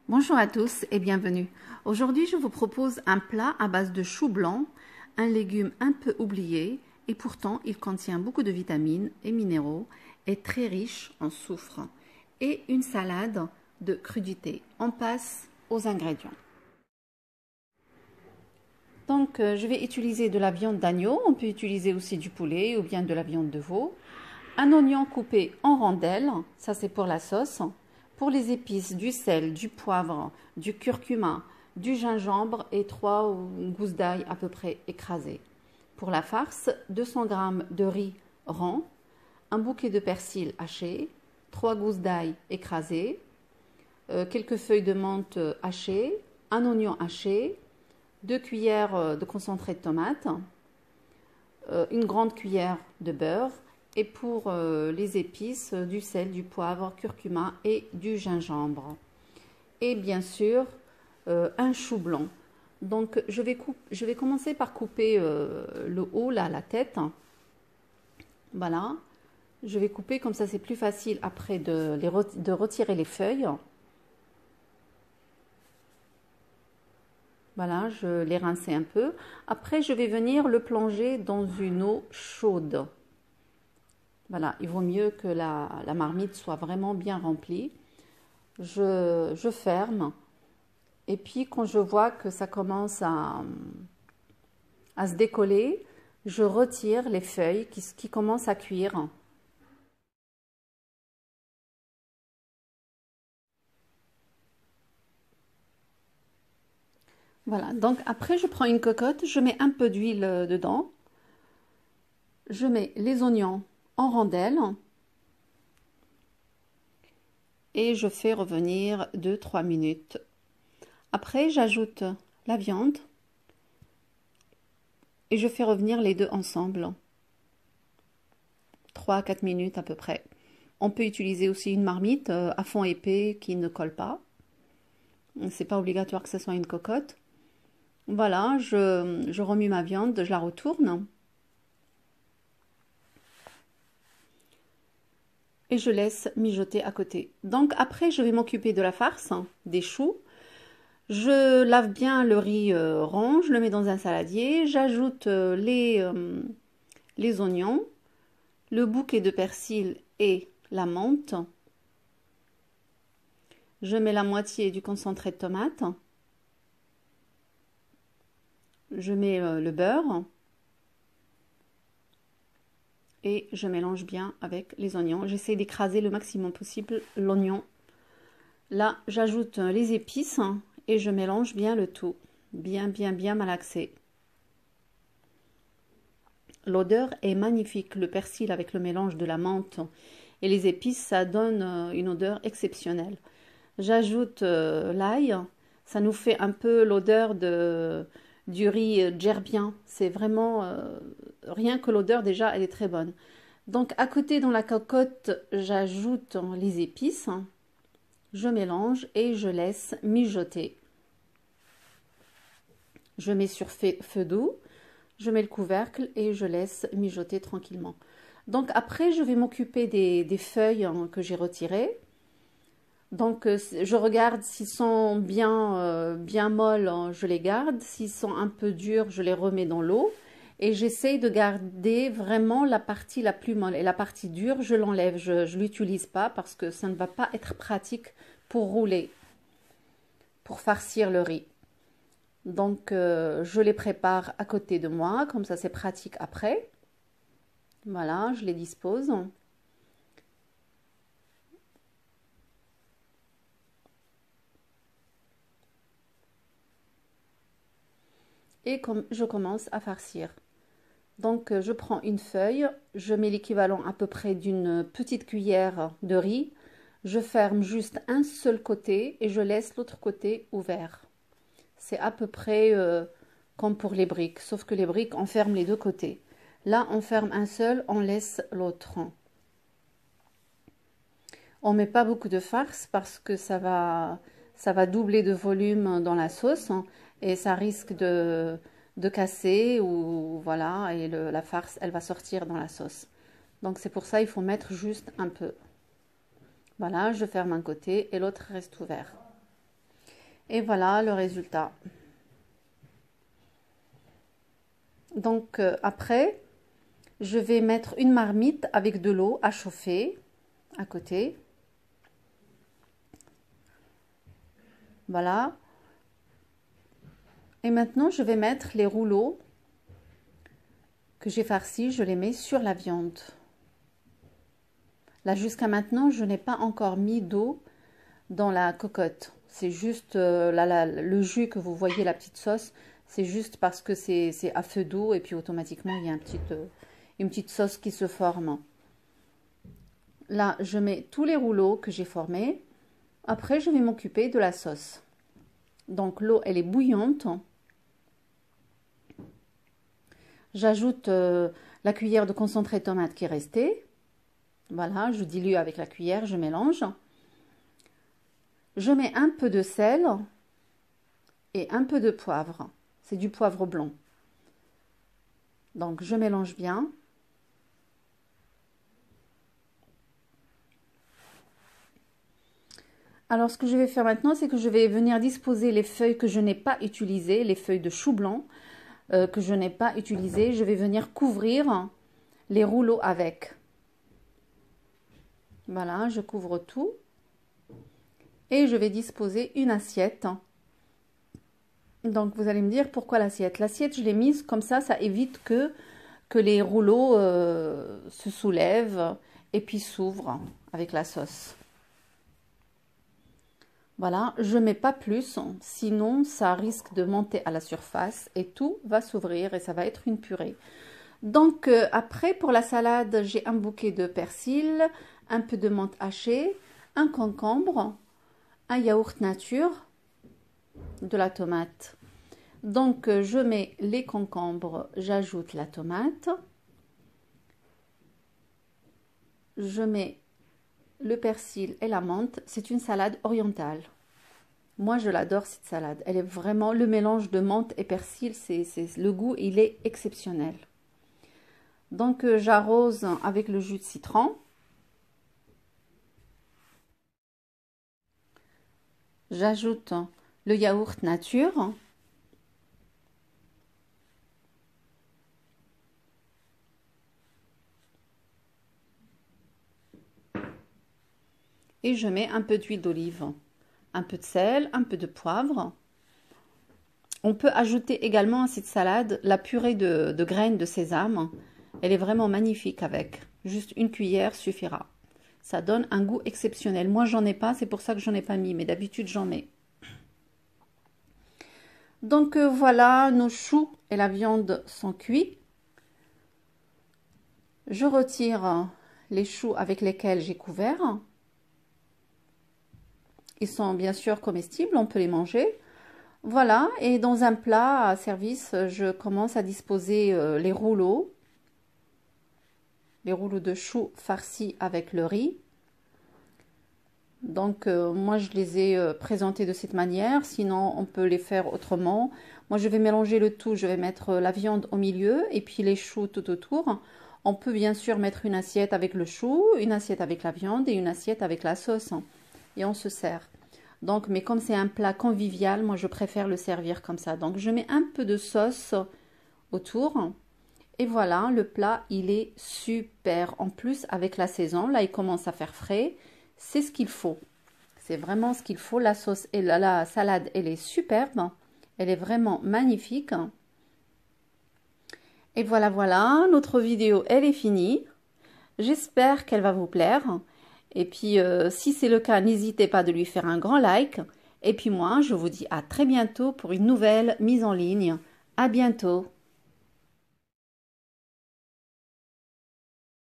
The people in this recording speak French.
Bonjour à tous et bienvenue. Aujourd'hui, je vous propose un plat à base de chou blanc, un légume un peu oublié et pourtant il contient beaucoup de vitamines et minéraux, est très riche en soufre et une salade de crudités. On passe aux ingrédients. Donc, je vais utiliser de la viande d'agneau, on peut utiliser aussi du poulet ou bien de la viande de veau. Un oignon coupé en rondelles, ça c'est pour la sauce. Pour les épices, du sel, du poivre, du curcuma, du gingembre et 3 gousses d'ail à peu près écrasées. Pour la farce, 200 g de riz rond, un bouquet de persil haché, 3 gousses d'ail écrasées, quelques feuilles de menthe hachées, un oignon haché, 2 cuillères de concentré de tomate, une grande cuillère de beurre et pour les épices, du sel, du poivre, curcuma et du gingembre. Et bien sûr, un chou blanc. Donc je vais commencer par couper le haut, là, la tête. Voilà. Je vais couper comme ça, c'est plus facile après de retirer les feuilles. Voilà, je l'ai rincé un peu. Après, je vais venir le plonger dans une eau chaude. Voilà, il vaut mieux que la marmite soit vraiment bien remplie. Je ferme. Et puis, quand je vois que ça commence à se décoller, je retire les feuilles qui commencent à cuire. Voilà, donc après, je prends une cocotte, je mets un peu d'huile dedans. Je mets les oignons en rondelles. Et je fais revenir 2-3 minutes. Après, j'ajoute la viande et je fais revenir les deux ensemble. 3-4 minutes à peu près. On peut utiliser aussi une marmite à fond épais qui ne colle pas. C'est pas obligatoire que ce soit une cocotte. Voilà, je remue ma viande, je la retourne. Et je laisse mijoter à côté. Donc après, je vais m'occuper de la farce, des choux. Je lave bien le riz rond, je le mets dans un saladier. J'ajoute les oignons, le bouquet de persil et la menthe. Je mets la moitié du concentré de tomate. Je mets le beurre. Et je mélange bien avec les oignons. J'essaie d'écraser le maximum possible l'oignon. Là, j'ajoute les épices et je mélange bien le tout. Bien malaxé. L'odeur est magnifique. Le persil avec le mélange de la menthe et les épices, ça donne une odeur exceptionnelle. J'ajoute l'ail. Ça nous fait un peu l'odeur du riz djerbien. C'est vraiment, rien que l'odeur déjà, elle est très bonne. Donc à côté dans la cocotte, j'ajoute les épices. Je mélange et je laisse mijoter. Je mets sur feu doux. Je mets le couvercle et je laisse mijoter tranquillement. Donc après, je vais m'occuper des feuilles que j'ai retirées. Donc je regarde s'ils sont bien molles, je les garde. S'ils sont un peu durs, je les remets dans l'eau. Et j'essaye de garder vraiment la partie la plus molle. Et la partie dure, je l'enlève. Je ne l'utilise pas parce que ça ne va pas être pratique pour rouler, pour farcir le riz. Donc, je les prépare à côté de moi, comme ça c'est pratique après. Voilà, je les dispose. Et comme je commence à farcir. Donc, je prends une feuille, je mets l'équivalent à peu près d'une petite cuillère de riz. Je ferme juste un seul côté et je laisse l'autre côté ouvert. C'est à peu près comme pour les briques, sauf que les briques, on ferme les deux côtés. Là, on ferme un seul, on laisse l'autre. On ne met pas beaucoup de farce parce que ça va doubler de volume dans la sauce et ça risque de casser ou voilà, et la farce, elle va sortir dans la sauce. Donc c'est pour ça il faut mettre juste un peu. Voilà, je ferme un côté et l'autre reste ouvert. Et voilà le résultat. Donc après, je vais mettre une marmite avec de l'eau à chauffer à côté. Voilà. Et maintenant, je vais mettre les rouleaux que j'ai farcis, je les mets sur la viande. Là, jusqu'à maintenant, je n'ai pas encore mis d'eau dans la cocotte. C'est juste le jus que vous voyez, la petite sauce, c'est juste parce que c'est à feu doux et puis automatiquement, il y a une petite sauce qui se forme. Là, je mets tous les rouleaux que j'ai formés. Après, je vais m'occuper de la sauce. Donc, l'eau, elle est bouillante. J'ajoute la cuillère de concentré de tomate qui est restée. Voilà, je dilue avec la cuillère, je mélange. Je mets un peu de sel et un peu de poivre. C'est du poivre blanc. Donc, je mélange bien. Alors, ce que je vais faire maintenant, c'est que je vais venir disposer les feuilles que je n'ai pas utilisées, les feuilles de chou blanc que je n'ai pas utilisées. Je vais venir couvrir les rouleaux avec. Voilà, je couvre tout. Et je vais disposer une assiette. Donc, vous allez me dire pourquoi l'assiette. L'assiette, je l'ai mise comme ça évite que les rouleaux se soulèvent et puis s'ouvrent avec la sauce. Voilà, je ne mets pas plus, sinon ça risque de monter à la surface et tout va s'ouvrir et ça va être une purée. Donc après, pour la salade, j'ai un bouquet de persil, un peu de menthe hachée, un concombre, un yaourt nature, de la tomate. Donc je mets les concombres, j'ajoute la tomate, je mets le persil et la menthe. C'est une salade orientale. Moi, je l'adore cette salade. Elle est vraiment le mélange de menthe et persil. Le goût, il est exceptionnel. Donc, j'arrose avec le jus de citron. J'ajoute le yaourt nature. Et je mets un peu d'huile d'olive, un peu de sel, un peu de poivre. On peut ajouter également à cette salade la purée de graines de sésame. Elle est vraiment magnifique avec. Juste une cuillère suffira. Ça donne un goût exceptionnel. Moi, j'en ai pas, c'est pour ça que j'en ai pas mis, mais d'habitude, j'en mets. Donc voilà, nos choux et la viande sont cuits. Je retire les choux avec lesquels j'ai couvert. Ils sont bien sûr comestibles, on peut les manger. Voilà, et dans un plat à service, je commence à disposer les rouleaux de choux farcis avec le riz. Donc moi je les ai présentés de cette manière, sinon on peut les faire autrement. Moi je vais mélanger le tout, je vais mettre la viande au milieu et puis les choux tout autour. On peut bien sûr mettre une assiette avec le chou, une assiette avec la viande et une assiette avec la sauce. Et on se sert. Donc, mais comme c'est un plat convivial, moi je préfère le servir comme ça. Donc je mets un peu de sauce autour. Et voilà, le plat, il est super. En plus, avec la saison, là, il commence à faire frais. C'est ce qu'il faut. C'est vraiment ce qu'il faut. La sauce et la salade, elle est superbe. Elle est vraiment magnifique. Et voilà, voilà, notre vidéo, elle est finie. J'espère qu'elle va vous plaire. Et puis, si c'est le cas, n'hésitez pas de lui faire un grand like. Et puis moi, je vous dis à très bientôt pour une nouvelle mise en ligne. À bientôt.